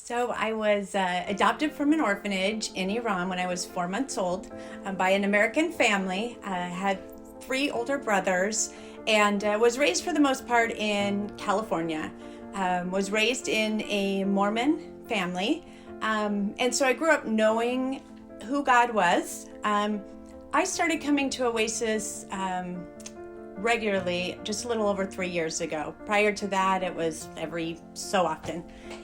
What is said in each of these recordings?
So I was adopted from an orphanage in Iran when I was 4 months old by an American family. I had 3 older brothers and was raised for the most part in California. Was raised in a Mormon family. And so I grew up knowing who God was. I started coming to Oasis regularly just a little over 3 years ago. Prior to that, it was every so often.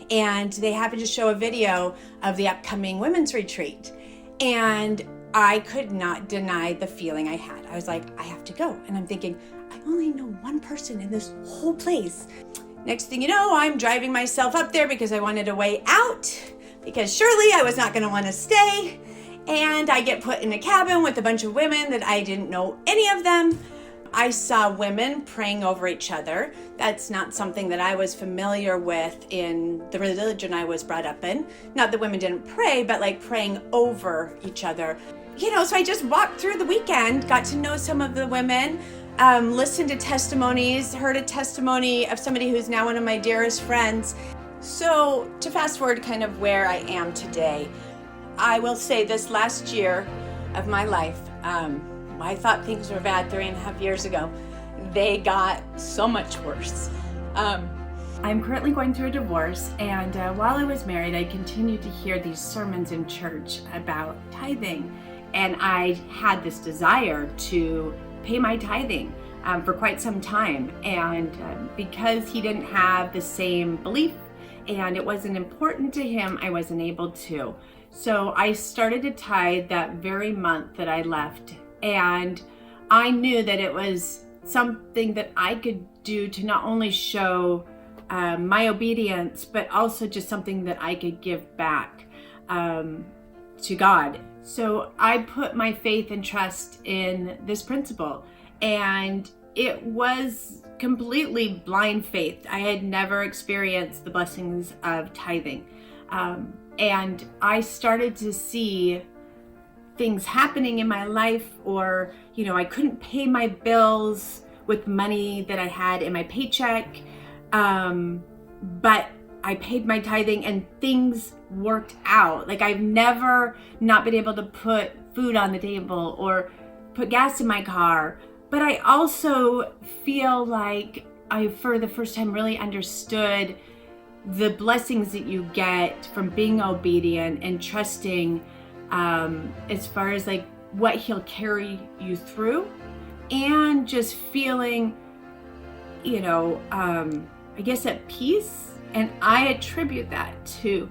And they happened to show a video of the upcoming women's retreat. And I could not deny the feeling I had. I was like, I have to go. And I'm thinking, I only know one person in this whole place. Next thing you know, I'm driving myself up there because I wanted a way out, because surely I was not going to want to stay. And I get put in a cabin with a bunch of women that I didn't know any of them. I saw women praying over each other. That's not something that I was familiar with in the religion I was brought up in. Not that women didn't pray, but like praying over each other. So I just walked through the weekend, got to know some of the women, listened to testimonies, heard a testimony of somebody who's now one of my dearest friends. So to fast forward kind of where I am today, I will say this last year of my life, I thought things were bad 3.5 years ago. They got so much worse. I'm currently going through a divorce, and while I was married, I continued to hear these sermons in church about tithing, and I had this desire to pay my tithing for quite some time, and because he didn't have the same belief and it wasn't important to him, I wasn't able to. So I started to tithe that very month that I left. And I knew that it was something that I could do to not only show my obedience, but also just something that I could give back to God. So I put my faith and trust in this principle, and it was completely blind faith. I had never experienced the blessings of tithing. And I started to see things happening in my life, or I couldn't pay my bills with money that I had in my paycheck, but I paid my tithing and things worked out. Like, I've never not been able to put food on the table or put gas in my car, but I also feel like I, for the first time, really understood the blessings that you get from being obedient and trusting, as far as like what he'll carry you through, and just feeling, I guess at peace. And I attribute that to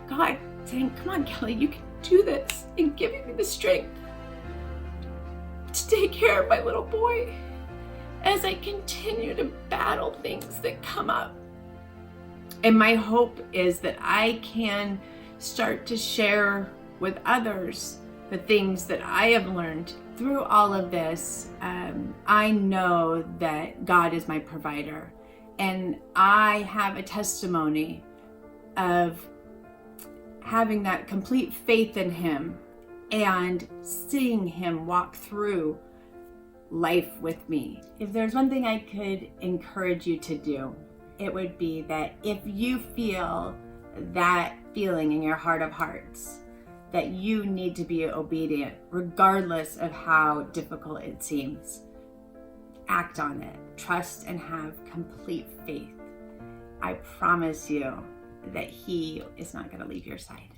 God saying, come on, Kelly, you can do this, and giving me the strength to take care of my little boy as I continue to battle things that come up. And my hope is that I can start to share with others the things that I have learned through all of this. I know that God is my provider, and I have a testimony of having that complete faith in him and seeing him walk through life with me. If there's one thing I could encourage you to do, it would be that if you feel that feeling in your heart of hearts, that you need to be obedient, regardless of how difficult it seems, act on it. Trust and have complete faith. I promise you that he is not going to leave your side.